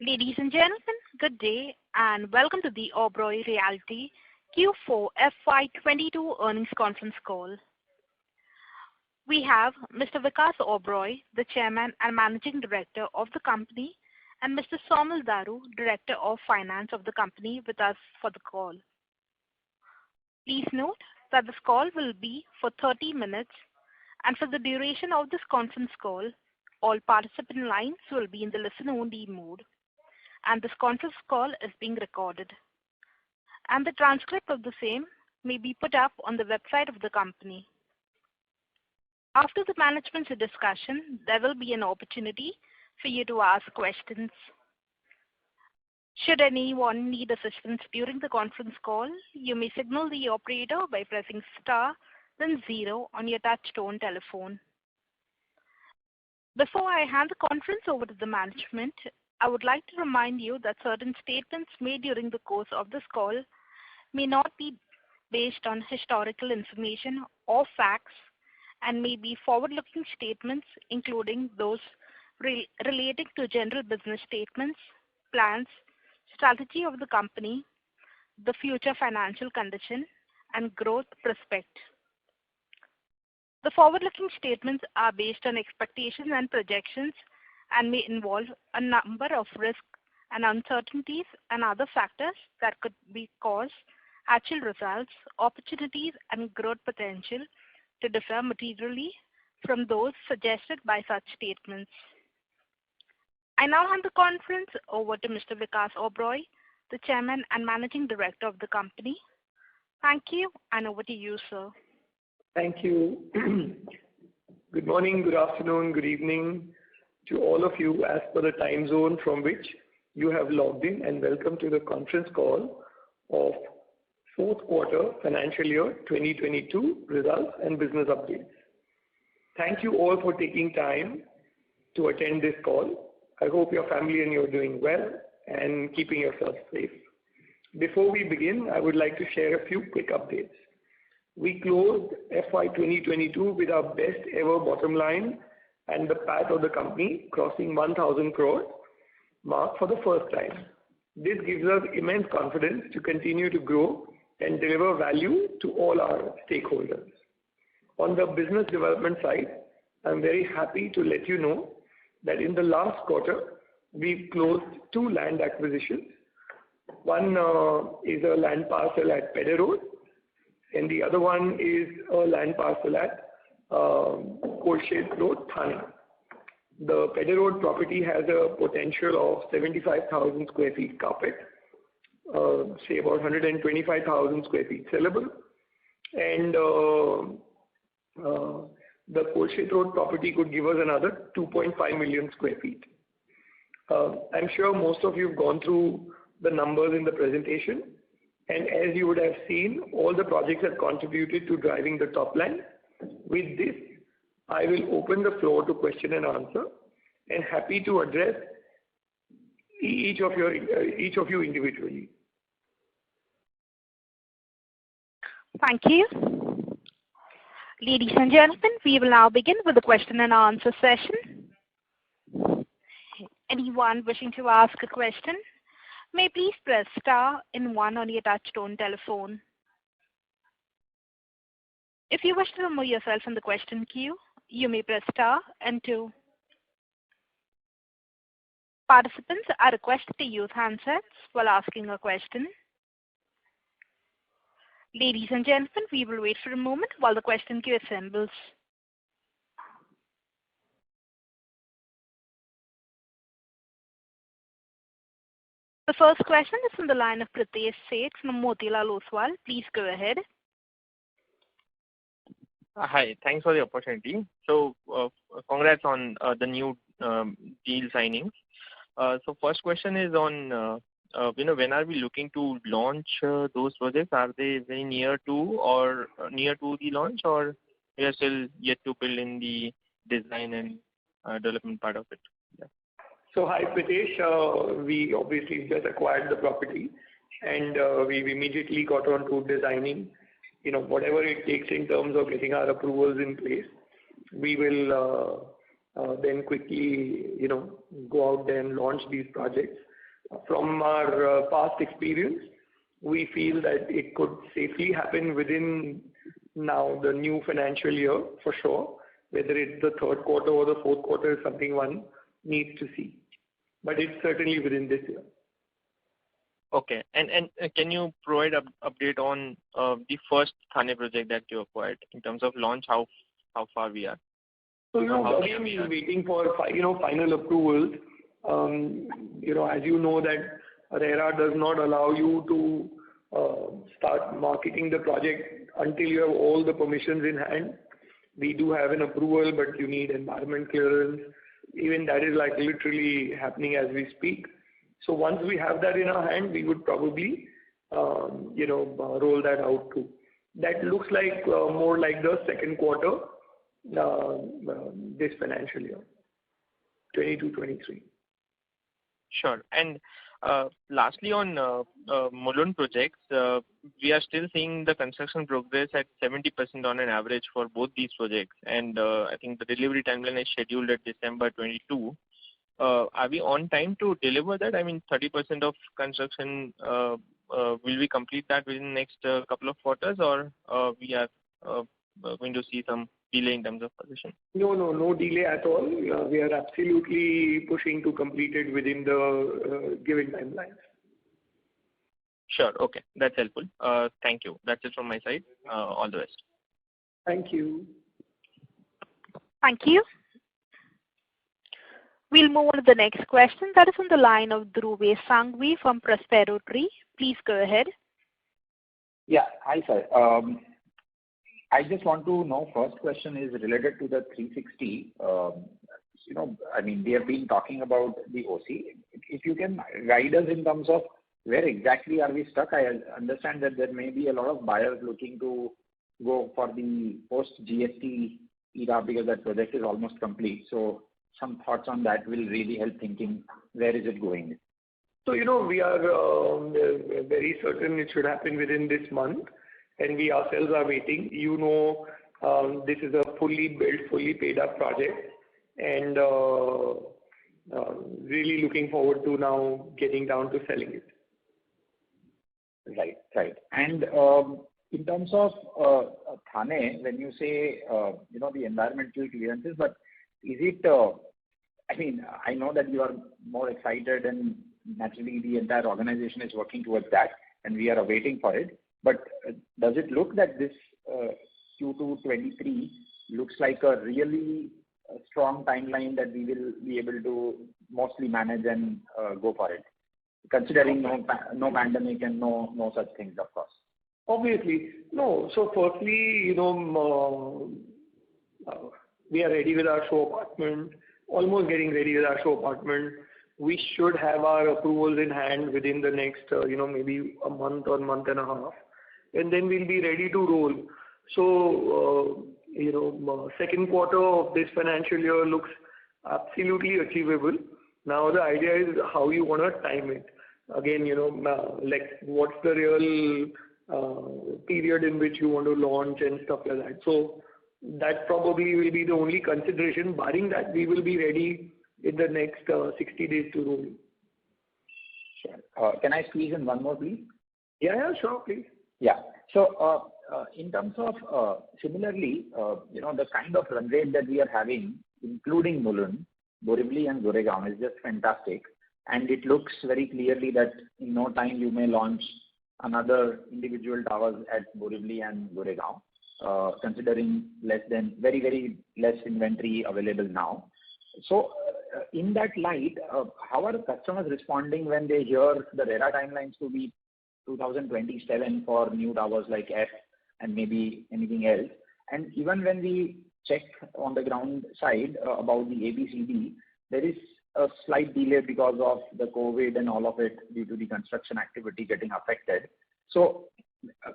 Ladies and gentlemen, good day and welcome to the Oberoi Realty Q4 FY22 earnings conference call. We have Mr. Vikas Oberoi, the Chairman and Managing Director of the company, and Mr. Saumil Daru, Director of Finance of the company, with us for the call. Please note that this call will be for 30 minutes, and for the duration of this conference call, all participant lines will be in the listen-only mode, and this conference call is being recorded. And the transcript of the same may be put up on the website of the company. After the management's discussion, there will be an opportunity for you to ask questions. Should anyone need assistance during the conference call, you may signal the operator by pressing star then 0 on your touch-tone telephone. Before I hand the conference over to the management, I would like to remind you that certain statements made during the course of this call may not be based on historical information or facts and may be forward-looking statements, including those relating to general business statements, plans, strategy of the company, the future financial condition, and growth prospect. The forward-looking statements are based on expectations and projections and may involve a number of risks and uncertainties and other factors that could cause actual results, opportunities, and growth potential to differ materially from those suggested by such statements. I now hand the conference over to Mr. Vikas Oberoi, the Chairman and Managing Director of the company. Thank you, and over to you, sir. Thank you. Good morning, good afternoon, good evening to all of you as per the time zone from which you have logged in, and welcome to the conference call of fourth quarter financial year 2022 results and business updates. Thank you all for taking time to attend this call. I hope your family and you are doing well and keeping yourself safe. Before we begin, I would like to share a few quick updates. We closed FY 2022 with our best ever bottom line and the PAT of the company crossing 1,000 crore mark for the first time. This gives us immense confidence to continue to grow and deliver value to all our stakeholders. On the business development side, I'm very happy to let you know that in the last quarter, we've closed 2 land acquisitions. One is a land parcel at Pedder Road, and the other one is a land parcel at Kolshet Road, Thane. The Pedder Road property has a potential of 75,000 square feet carpet, say about 125,000 square feet sellable, and the Kolshet Road property could give us another 2.5 million square feet. I'm sure most of you have gone through the numbers in the presentation, and as you would have seen, all the projects have contributed to driving the top line. With this, I will open the floor to question and answer, and happy to address each of you individually. Thank you. Ladies and gentlemen, we will now begin with the question and answer session. Anyone wishing to ask a question may please press star and 1 on your touch-tone telephone. If you wish to remove yourself from the question queue, you may press star and 2. Participants are requested to use handsets while asking a question. Ladies and gentlemen, we will wait for a moment while the question queue assembles. The first question is from the line of Pritesh Sheth from Motilal Oswal. Please go ahead. Hi, thanks for the opportunity. So, congrats on the new deal signings. So, first question is on, when are we looking to launch those projects? Are they very near to or near to the launch, or we are still yet to build in the design and development part of it? Yeah. So, hi Pritesh, we obviously just acquired the property, and we've immediately got on to designing. Whatever it takes in terms of getting our approvals in place, we will then quickly, go out there and launch these projects. from our past experience, we feel that it could safely happen within now the new financial year for sure. Whether it's the third quarter or the fourth quarter is something one needs to see. But it's certainly within this year. Okay. And can you provide an update on the first Thane project that you acquired in terms of launch, how far we are? So, again, we are waiting for, final approvals. As you know that RERA does not allow you to start marketing the project until you have all the permissions in hand. We do have an approval, but you need environment clearance. Even that is like literally happening as we speak. So once we have that in our hand, we would probably, roll that out too. That looks like more like the second quarter this financial year, 22-23. Sure. And lastly, on Mulund projects, we are still seeing the construction progress at 70% on an average for both these projects. And I think the delivery timeline is scheduled at December 22. Are we on time to deliver that? I mean, 30% of construction, will we complete that within the next couple of quarters, or we are going to see some delay in terms of position? No delay at all. We are absolutely pushing to complete it within the given timelines. Sure. Okay. That's helpful. Thank you. That's it from my side. All the best. Thank you. Thank you. We'll move on to the next question. That is on the line of Dhruvesh Sanghvi from Prospero Tree. Please go ahead. Yeah. Hi, sir. I just want to know, first question is related to the 360. We have been talking about the OC. If you can guide us in terms of where exactly are we stuck? I understand that there may be a lot of buyers looking to go for the post-GST era because that project is almost complete. So some thoughts on that will really help thinking where is it going. So, we are very certain it should happen within this month, and we ourselves are waiting. This is a fully built, fully paid up project, and really looking forward to now getting down to selling it. Right. And in terms of Thane, when you say, the environmental clearances, but is it, I know that you are more excited and naturally the entire organization is working towards that and we are awaiting for it. But does it look that this Q2 23 looks like a really strong timeline that we will be able to mostly manage and go for it, considering no pandemic and no such things, of course? Obviously. No. So firstly, we are ready with our show apartment, almost getting ready with our show apartment. We should have our approvals in hand within the next, maybe a month or month and a half. And then we'll be ready to roll. So, second quarter of this financial year looks absolutely achievable. Now the idea is how you want to time it. Again, what's the real period in which you want to launch and stuff like that. So that probably will be the only consideration. Barring that, we will be ready in the next 60 days to roll. Sure. Can I squeeze in one more, please? Yeah, sure, please. Yeah. So, in terms of similarly, the kind of run rate that we are having, including Mulund, Borivali and Goregaon, is just fantastic. And it looks very clearly that in no time you may launch another individual towers at Borivali and Goregaon, considering very, very less inventory available now. So, in that light, how are customers responding when they hear the RERA timelines to be 2027 for new towers like F and maybe anything else? And even when we check on the ground side about the ABCD, there is a slight delay because of the COVID and all of it due to the construction activity getting affected. So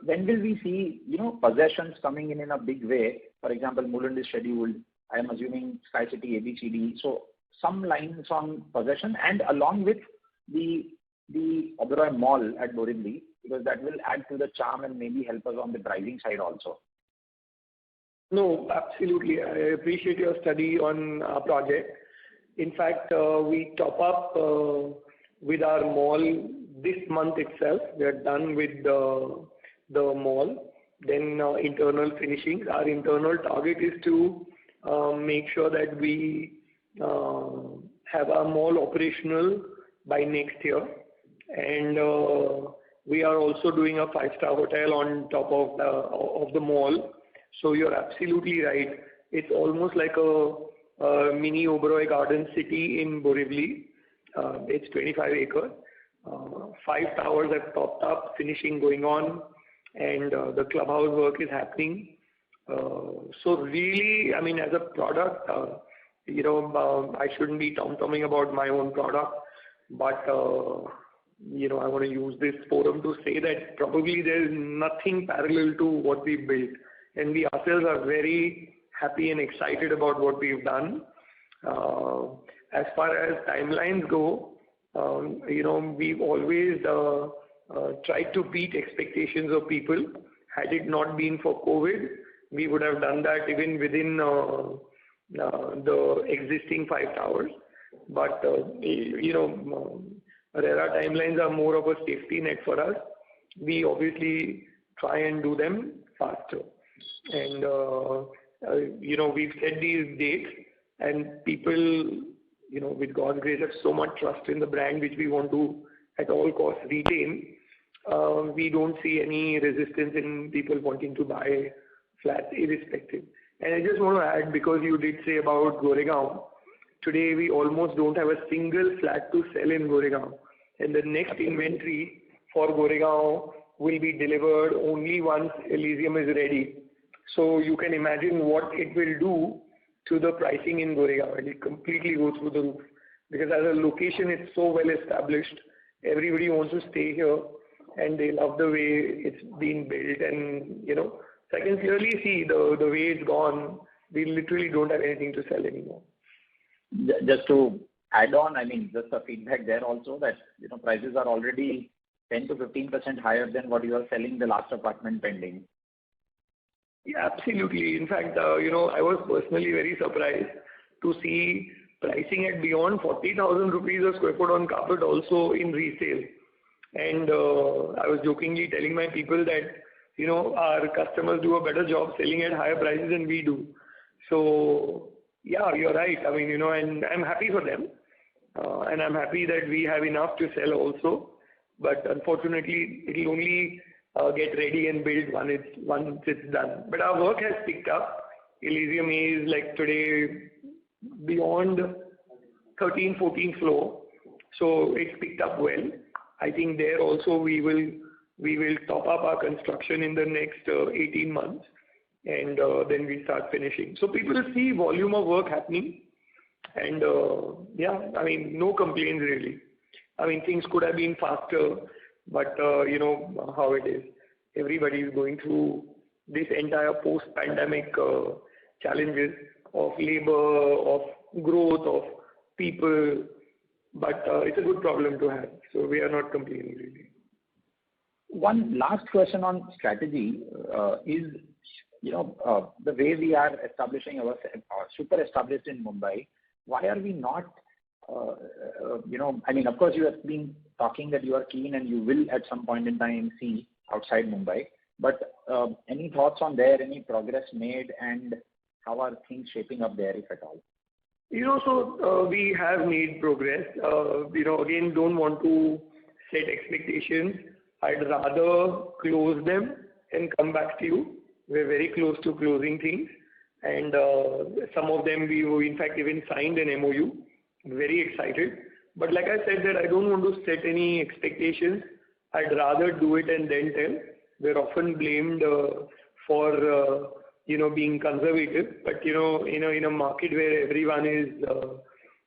when will we see, possessions coming in a big way? For example, Mulund is scheduled, I am assuming Sky City, ABCD. So some lines on possession and along with the Oberoi Mall at Borivali, because that will add to the charm and maybe help us on the pricing side also. No, absolutely. I appreciate your study on our project. In fact, we top up with our mall this month itself. We are done with the mall. Then internal finishings. Our internal target is to make sure that we have our mall operational by next year. And we are also doing a 5-star hotel on top of the mall. So you're absolutely right. It's almost like a mini Oberoi Garden City in Borivali. It's 25 acres. 5 towers have popped up, finishing going on, and the clubhouse work is happening. So really, I mean, as a product, I shouldn't be tom-tomming about my own product, but I want to use this forum to say that probably there is nothing parallel to what we built, and we ourselves are very happy and excited about what we've done. As far as timelines go, we've always tried to beat expectations of people. Had it not been for COVID, we would have done that even within the existing 5 towers. But RERA timelines are more of a safety net for us. We obviously try and do them faster. And, we've set these dates, and people, with God's grace, have so much trust in the brand, which we want to at all costs retain. We don't see any resistance in people wanting to buy flats irrespective. And I just want to add, because you did say about Goregaon, today we almost don't have a single flat to sell in Goregaon. And the next inventory for Goregaon will be delivered only once Elysium is ready. So you can imagine what it will do to the pricing in Goregaon. It will completely go through the roof. Because as a location, it's so well established. Everybody wants to stay here, and they love the way it's been built. And, so I can clearly see the way it's gone. We literally don't have anything to sell anymore. Just to add on, I mean, just a feedback there also that, prices are already 10 to 15% higher than what you are selling the last apartment pending. Yeah, absolutely. In fact, I was personally very surprised to see pricing at beyond 40,000 rupees a square foot on carpet also in resale. And I was jokingly telling my people that, our customers do a better job selling at higher prices than we do. So, yeah, you're right. I mean, and I'm happy for them. And I'm happy that we have enough to sell also. But unfortunately, it will only get ready and built once it's done. But our work has picked up. Elysium is like today beyond 13th, 14th floor. So it's picked up well. I think there also we will top up our construction in the next 18 months, and then we start finishing. So people see volume of work happening, and no complaints really. I mean, things could have been faster, but how it is. Everybody is going through this entire post-pandemic challenges of labor, of growth, of people, but it's a good problem to have. So we are not complaining really. One last question on strategy is, the way we are establishing ourselves, super established in Mumbai, why are we not, I mean, of course you have been talking that you are keen and you will at some point in time see outside Mumbai, but any thoughts on there, any progress made, and how are things shaping up there, if at all? So we have made progress. Again, don't want to set expectations. I'd rather close them and come back to you. We're very close to closing things, and some of them we in fact even signed an MOU. Very excited. But like I said, that I don't want to set any expectations. I'd rather do it and then tell. We're often blamed for being conservative, but in a market where everyone is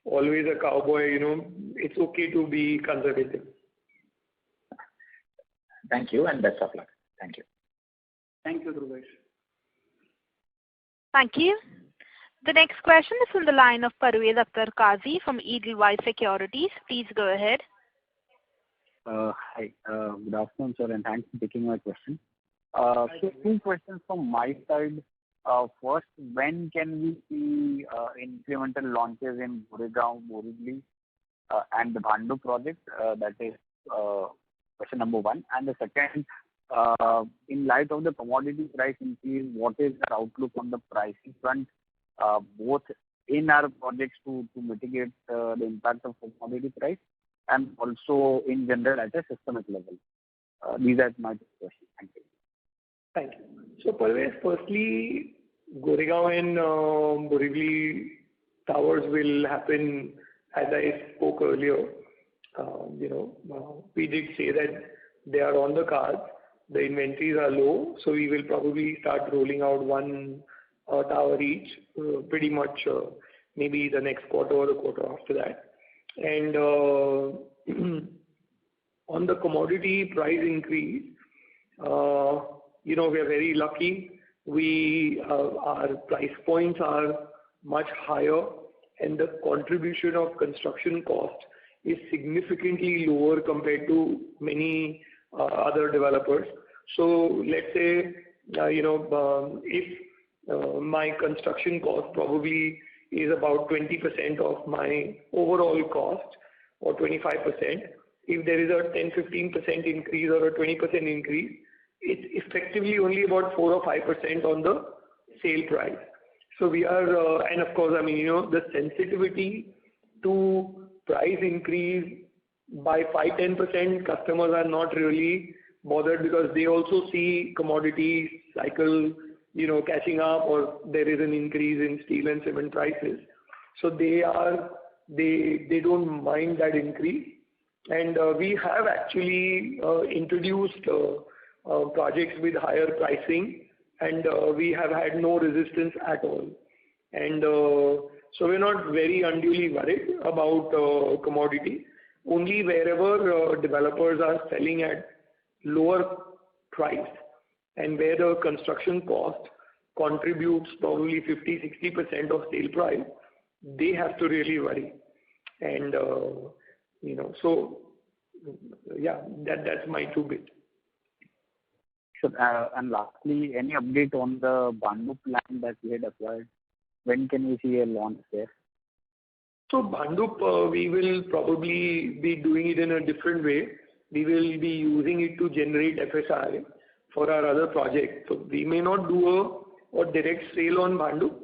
always a cowboy, it's okay to be conservative. Thank you, and best of luck. Thank you. Thank you, Dhruvesh. Thank you. The next question is from the line of Parvez Akhtar Qazi from Edelweiss Securities. Please go ahead. Hi. Good afternoon, sir, and thanks for taking my question. So 2 questions from my side. First, when can we see incremental launches in Goregaon, Borivali? and the Bhandup project? That is question number one. And the second, in light of the commodity price increase, what is the outlook on the pricing front, both in our projects to mitigate the impact of commodity price and also in general at a systemic level? These are my two questions. Thank you. Thank you. So, Parvez, firstly, Goregaon and Borivali towers will happen as I spoke earlier. We did say that they are on the cards. The inventories are low, so we will probably start rolling out one tower each, pretty much maybe the next quarter or the quarter after that. And on the commodity price increase, we are very lucky. Our price points are much higher, and the contribution of construction cost is significantly lower compared to many other developers. So let's say, if my construction cost probably is about 20% of my overall cost or 25%, if there is a 10-15% increase or a 20% increase, it's effectively only about 4 or 5% on the sale price. So we are, and of course, the sensitivity to price increase by 5-10%, customers are not really bothered because they also see commodity cycle, catching up, or there is an increase in steel and cement prices. So they don't mind that increase. And we have actually introduced projects with higher pricing, and we have had no resistance at all. And so we're not very unduly worried about commodity. Only wherever developers are selling at lower price and where the construction cost contributes probably 50-60% of sale price, they have to really worry. And so yeah, that's my two bit. Sure. And lastly, any update on the Bhandup land that we had acquired? When can we see a launch there? So Bhandup, we will probably be doing it in a different way. We will be using it to generate FSI for our other projects. So we may not do a direct sale on Bhandup,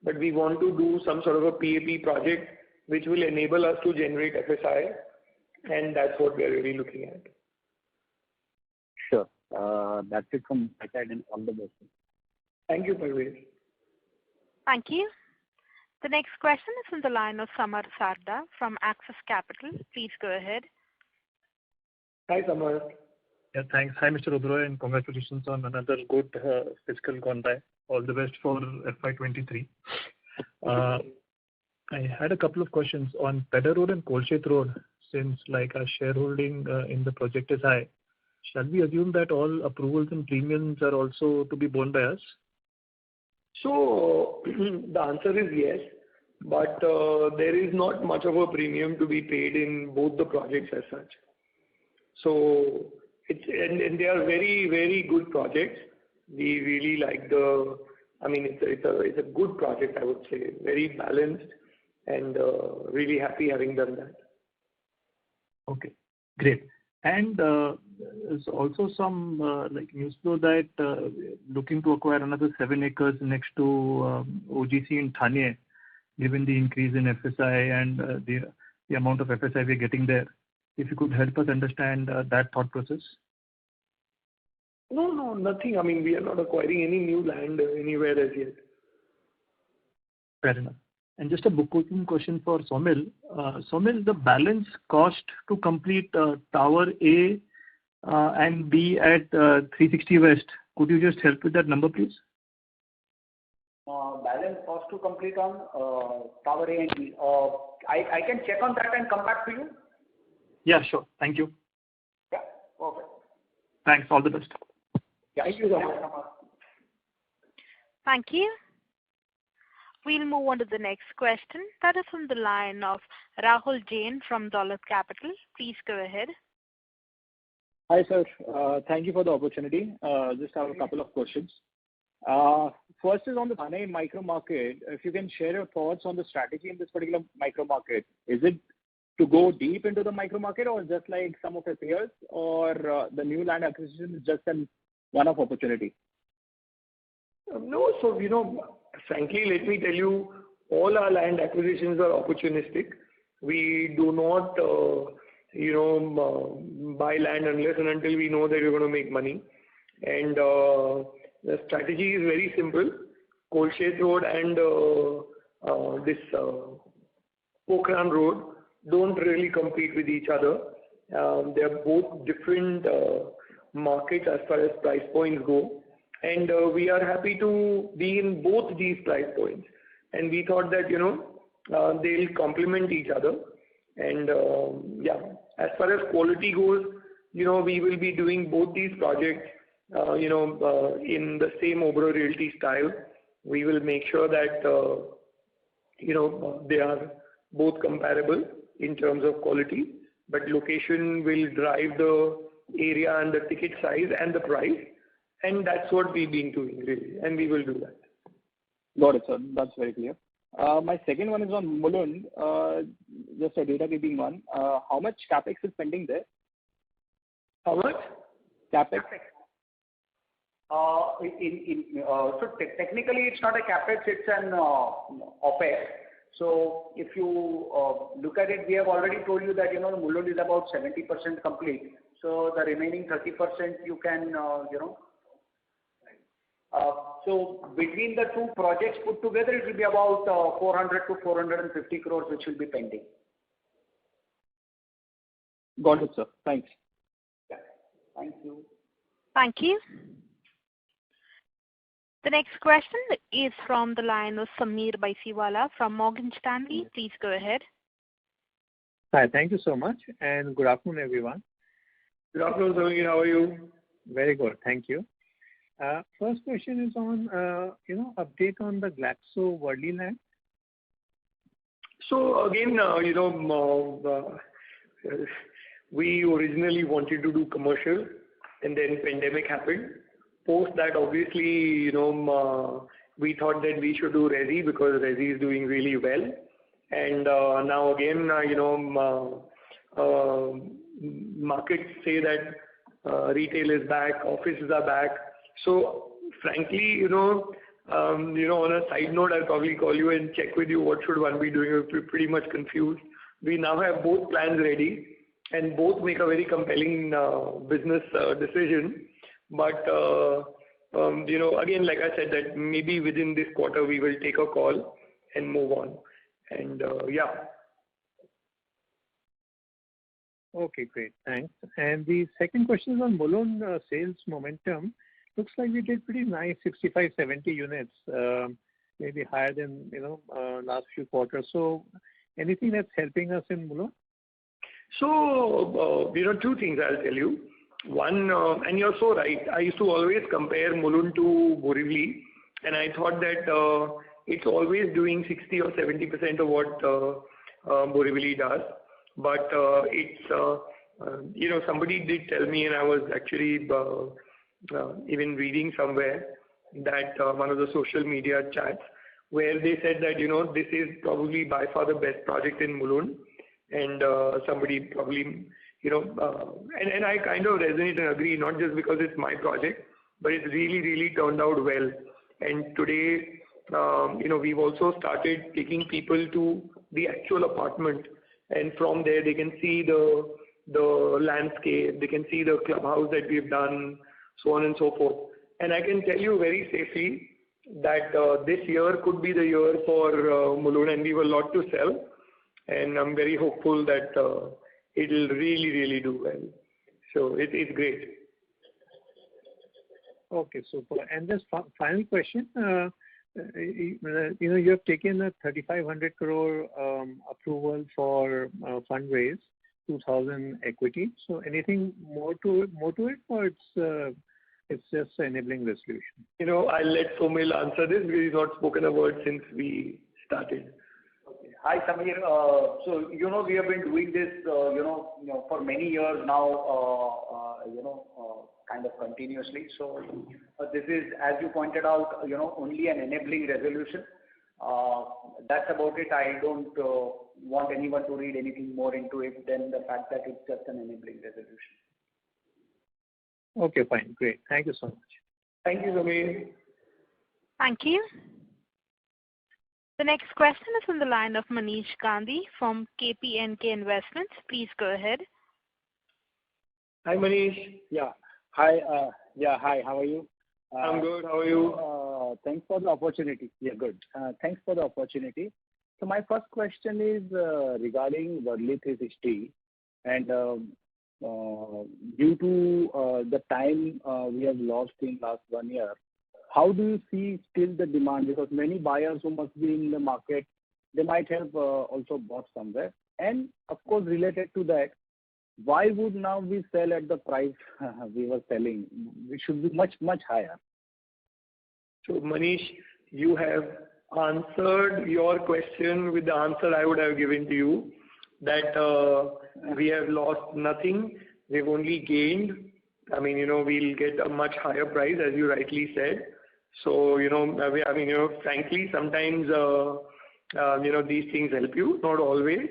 but we want to do some sort of a PAP project which will enable us to generate FSI, and that's what we are really looking at. Sure. That's it from my side, and all the best. Thank you, Parvez. Thank you. The next question is from the line of Samar Sarda from Axis Capital. Please go ahead. Hi, Samar. Yeah, thanks. Hi, Mr. Oberoi, and congratulations on another good fiscal gone by. All the best for FY23. I had a couple of questions on Pedder Road and Kolshet Road. Since our shareholding in the project is high, shall we assume that all approvals and premiums are also to be borne by us? So the answer is yes, but there is not much of a premium to be paid in both the projects as such. So and they are very, very good projects. We really like it's a good project, I would say, very balanced, and really happy having done that. Okay, great. And there's also some news flow that looking to acquire another 7 acres next to OGC in Thane, given the increase in FSI and the amount of FSI we're getting there. If you could help us understand that thought process. No, nothing. We are not acquiring any new land anywhere as yet. Fair enough. And just a bookkeeping question for Somil. Somil, the balance cost to complete Tower A and B at 360 West, could you just help with that number, please? Balance cost to complete on Tower A and B. I can check on that and come back to you. Yeah, sure. Thank you. Yeah, perfect. Thanks. All the best. Yeah, thank you so much. Thank you. We'll move on to the next question. That is from the line of Rahul Jain from Dolat Capital. Please go ahead. Hi, sir. Thank you for the opportunity. Just have a couple of questions. First is on the Thane micro market. If you can share your thoughts on the strategy in this particular micro market. Is it to go deep into the micro market, or just like some of your peers, or the new land acquisition is just an one-off opportunity? No. So, frankly, let me tell you, all our land acquisitions are opportunistic. We do not, buy land unless and until we know that we're going to make money. And the strategy is very simple. Kolshet Road and this Pokhran Road don't really compete with each other. They are both different markets as far as price points go. And we are happy to be in both these price points. And we thought that, they'll complement each other. And as far as quality goes, we will be doing both these projects, in the same Oberoi Realty style. We will make sure that, they are both comparable in terms of quality, but location will drive the area and the ticket size and the price. And that's what we've been doing, really, and we will do that. Got it, sir. That's very clear. My second one is on Mulund, just a data keeping one. How much capex is pending there? How much? Capex. Technically it's not a capex, it's an OPEX. So if you look at it, we have already told you that Mulund is about 70% complete. So the remaining 30% you can so between the two projects put together, it will be about 400 to 450 crores, which will be pending. Got it, sir. Thanks. Yeah. Thank you. Thank you. The next question is from the line of Sameer Baisiwala from Morgan Stanley. Please go ahead. Hi, thank you so much, and good afternoon, everyone. Good afternoon, Sameer. How are you? Very good, thank you. First question is on, update on the Glaxo Worli land. So again, we originally wanted to do commercial, and then pandemic happened. Post that, obviously, we thought that we should do resi because resi is doing really well. And now again, markets say that retail is back, offices are back. So frankly, on a side note, I'll probably call you and check with you what should one be doing. We're pretty much confused. We now have both plans ready and both make a very compelling business decision. But, again, like I said, that maybe within this quarter we will take a call and move on. And Okay, great. Thanks. And the second question is on Mulund sales momentum. Looks like we did pretty nice, 65, 70 units, maybe higher than, last few quarters. So anything that's helping us in Mulund? So, two things I'll tell you. One, and you're so right, I used to always compare Mulund to Borivali, and I thought that it's always doing 60 or 70% of what Borivali does. But somebody did tell me, and I was actually even reading somewhere that one of the social media chats where they said that, this is probably by far the best project in Mulund. And somebody probably, and I kind of resonate and agree, not just because it's my project, but it's really, really turned out well. And today, we've also started taking people to the actual apartment, and from there they can see the landscape, they can see the clubhouse that we've done, so on and so forth. And I can tell you very safely that this year could be the year for Mulund, and we have a lot to sell. And I'm very hopeful that it'll really, really do well. So it's great. Okay, super. And just final question. You have taken a 3,500 crore approval for fundraise, 2,000 equity. So anything more to it, or it's just enabling resolution? I'll let Somil answer this because he's not spoken a word since we started. Hi, Sameer. So, we have been doing this, for many years now, kind of continuously. So, this is, as you pointed out, only an enabling resolution. That's about it. I don't want anyone to read anything more into it than the fact that it's just an enabling resolution. Okay, fine. Great. Thank you so much. Thank you, Samir. Thank you. The next question is on the line of Manish Gandhi from KPNK Investments. Please go ahead. Hi, Manish. Yeah. Hi. Hi. How are you? I'm good. How are you? Thanks for the opportunity. Yeah, good. Thanks for the opportunity. So my first question is regarding Worli 360, and due to the time we have lost in last 1 year, how do you see still the demand? Because many buyers who must be in the market, they might have also bought somewhere. And of course, related to that, why would now we sell at the price we were selling? It should be much, much higher. So, Manish, you have answered your question with the answer I would have given to you, that we have lost nothing. We've only gained. I mean, we'll get a much higher price, as you rightly said. So, frankly, sometimes, these things help you, not always.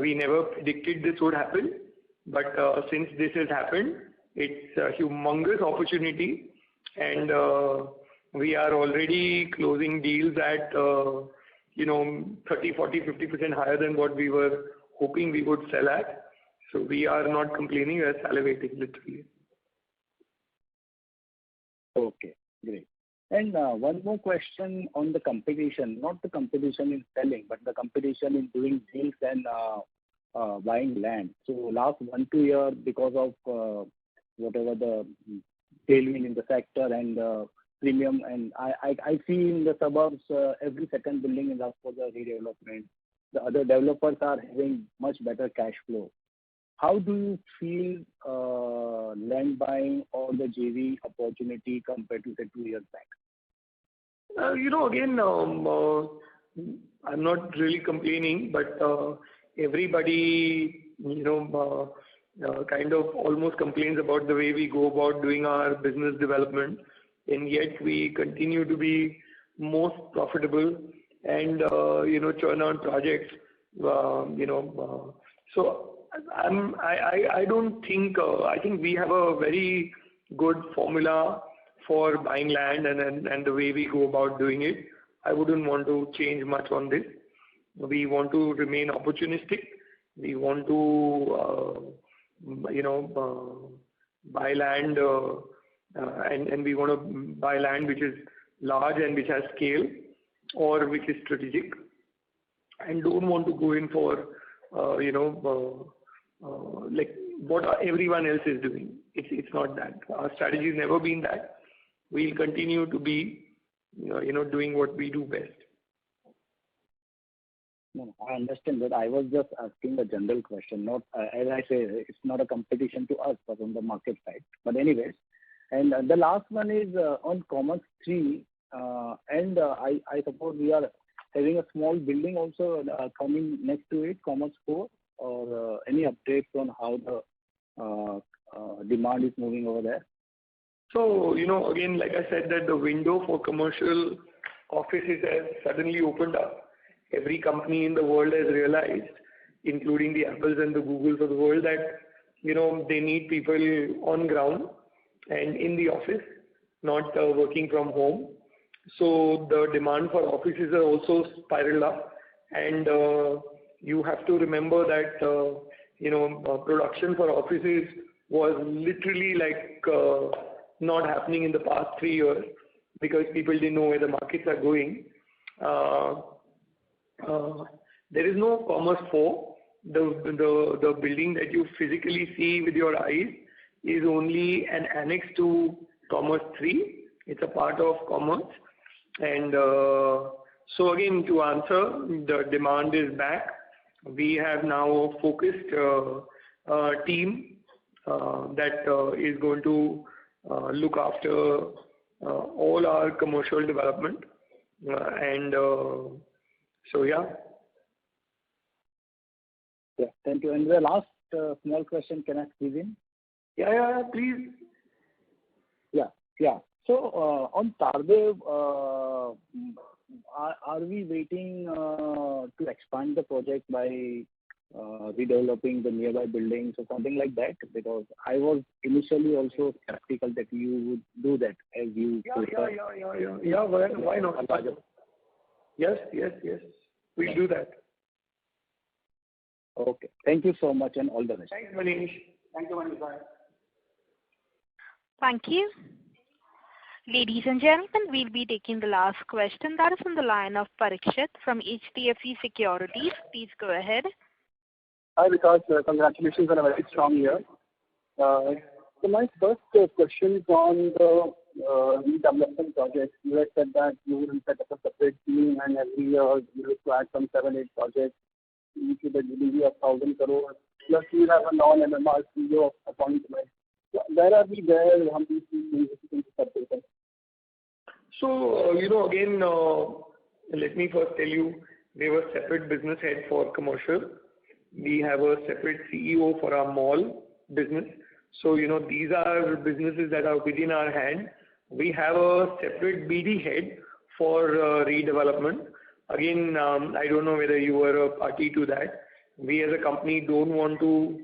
We never predicted this would happen. But since this has happened, it's a humongous opportunity. And we are already closing deals at, 30, 40, 50% higher than what we were hoping we would sell at. So we are not complaining, we are salivating, literally. Okay, great. And one more question on the competition, not the competition in selling, but the competition in doing deals and buying land. So last 1-2 years, because of whatever the tailwind in the sector and premium, and I see in the suburbs every second building is up for the redevelopment. The other developers are having much better cash flow. How do you feel land buying or the JV opportunity compared to, say, 2 years back? Again, I'm not really complaining, but everybody, kind of almost complains about the way we go about doing our business development, and yet we continue to be most profitable and, churn out projects, so I don't think, I think we have a very good formula for buying land and the way we go about doing it. I wouldn't want to change much on this. We want to remain opportunistic. We want to, buy land, and we want to buy land which is large and which has scale or which is strategic, and don't want to go in for, like what everyone else is doing. It's not that. Our strategy has never been that. We'll continue to be, doing what we do best. No, I understand that. I was just asking a general question. Not, as I say, it's not a competition to us, but on the market side. But anyways, and the last one is on Commerce 3, and I suppose we are having a small building also coming next to it, Commerce 4, or any updates on how the demand is moving over there? So, again, like I said, that the window for commercial offices has suddenly opened up. Every company in the world has realized, including the Apples and the Googles of the world, that, they need people on ground and in the office, not working from home. So the demand for offices are also spiraled up. And you have to remember that, production for offices was literally like not happening in the past 3 years because people didn't know where the markets are going. There is no Commerce 4. The building that you physically see with your eyes is only an annex to Commerce 3. It's a part of Commerce. And so again, to answer, the demand is back. We have now a focused team that is going to look after all our commercial development. And so, yeah. Yeah, thank you. And the last small question, can I squeeze in? Yeah, please. Yeah. So on Tardeo, are we waiting to expand the project by redeveloping the nearby buildings or something like that? Because I was initially also skeptical that you would do that as you Yeah. Why not? Yes. We'll do that. Okay. Thank you so much and all the best. Thanks, Manish. Thank you, Manish. Bye. Thank you. Ladies and gentlemen, we'll be taking the last question. That is on the line of Parikshit from HDFC Securities. Please go ahead. Hi, Vikas. Congratulations on a very strong year. So my first question is on the redevelopment projects. You had said that you will set up a separate team and every year you will add some 7-8 projects, each with a GDV of 1,000 crores. Plus you have a non-MMR CEO appointment. So where are we there? How do you see things separate? So, again, let me first tell you, we have a separate business head for commercial. We have a separate CEO for our mall business. So, these are businesses that are within our hand. We have a separate BD head for redevelopment. Again, I don't know whether you were a party to that. We as a company don't want to,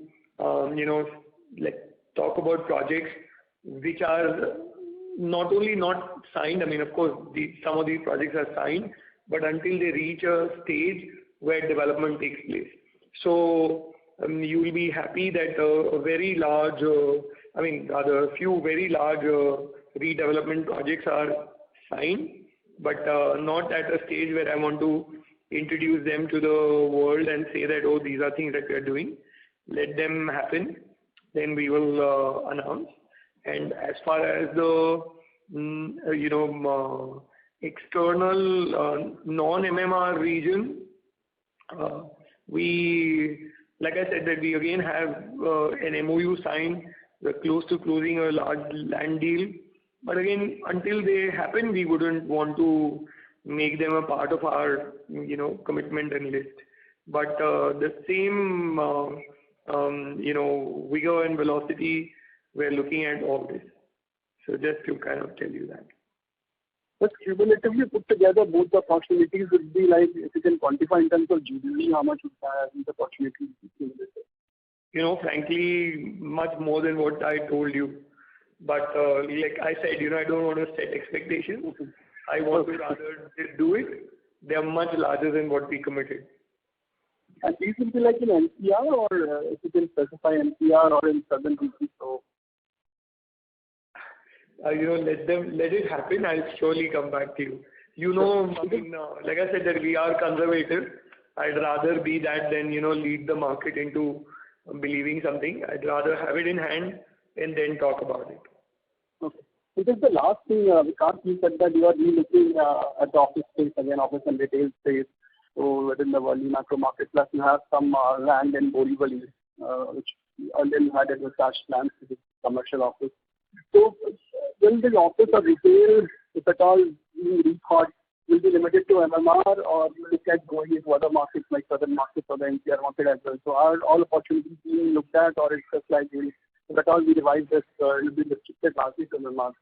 talk about projects which are not only not signed. I mean, of course, some of these projects are signed, but until they reach a stage where development takes place. So you will be happy that a few very large redevelopment projects are signed, but not at a stage where I want to introduce them to the world and say that, oh, these are things that we are doing. Let them happen, then we will announce. And as far as the external non-MMR region, we, like I said, that we again have an MOU signed. We're close to closing a large land deal. But again, until they happen, we wouldn't want to make them a part of our, commitment and list. But the same, vigor and velocity, we're looking at all this. So just to kind of tell you that. But cumulatively put together, both the opportunities would be like, if you can quantify in terms of GDV, how much would these opportunities be? Frankly, much more than what I told you. But like I said, I don't want to set expectations. I want to rather just do it. They are much larger than what we committed. And these will be like in NCR, or if you can specify NCR or in southern regions, so. Let it happen. I'll surely come back to you. Like I said, that we are conservative. I'd rather be that than, lead the market into believing something. I'd rather have it in hand and then talk about it. Okay. This is the last thing, Vikas, you said that you are re-looking at the office space, again, office and retail space. So within the Worli macro market, plus you have some land in Oberoi, which earlier you had as cash plans to the commercial office. So will the office or retail, if at all being rethought, will be limited to MMR, or you look at going into other markets like southern markets or the NCR market as well? So are all opportunities being looked at, or it's just like, if at all we revise this, it will be restricted largely to MMR?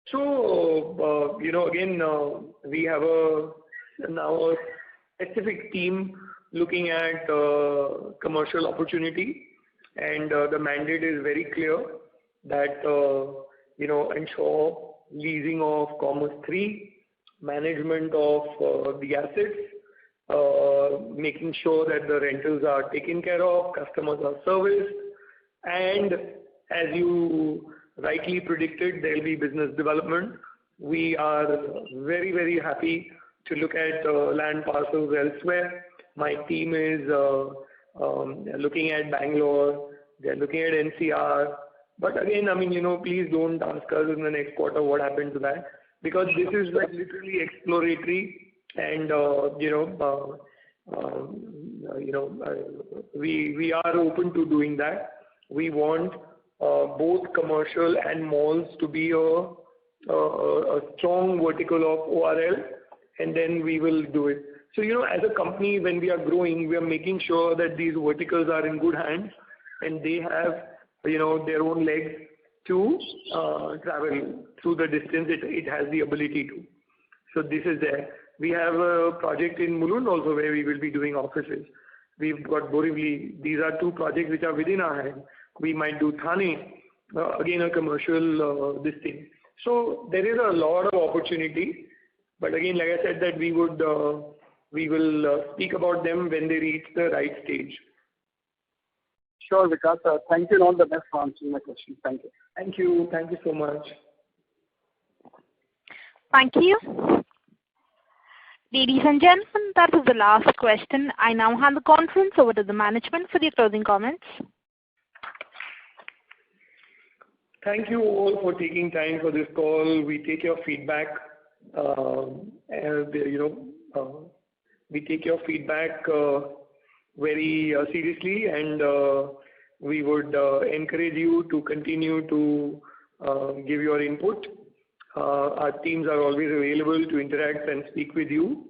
So, again, we have now a specific team looking at commercial opportunity, and the mandate is very clear that, ensure leasing of Commerce 3, management of the assets, making sure that the rentals are taken care of, customers are serviced, and as you rightly predicted, there will be business development. We are very, very happy to look at land parcels elsewhere. My team is looking at Bangalore, they're looking at NCR. But again, please don't ask us in the next quarter what happened to that, because this is like literally exploratory, and we are open to doing that. We want both commercial and malls to be a strong vertical of ORL, and then we will do it. So, as a company, when we are growing, we are making sure that these verticals are in good hands and they have, their own legs to travel through the distance it has the ability to. So this is there. We have a project in Mulund also where we will be doing offices. We've got Borivali. These are two projects which are within our hand. We might do Thane, again a commercial this thing. So there is a lot of opportunity. But again, like I said, that we will speak about them when they reach the right stage. Sure, Vikas. Thank you and all the best for answering my question. Thank you. Thank you. Thank you so much. Thank you. Ladies and gentlemen, that was the last question. I now hand the conference over to the management for the closing comments. Thank you all for taking time for this call. We take your feedback. We take your feedback very seriously, and we would encourage you to continue to give your input. Our teams are always available to interact and speak with you.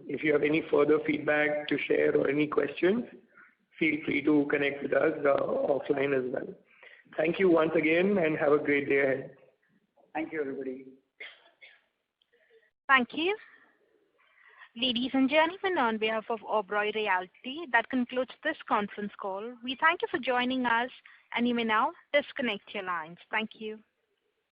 If you have any further feedback to share or any questions, feel free to connect with us offline as well. Thank you once again and have a great day ahead. Thank you, everybody. Thank you. Ladies and gentlemen, on behalf of Oberoi Realty, that concludes this conference call. We thank you for joining us, and you may now disconnect your lines. Thank you.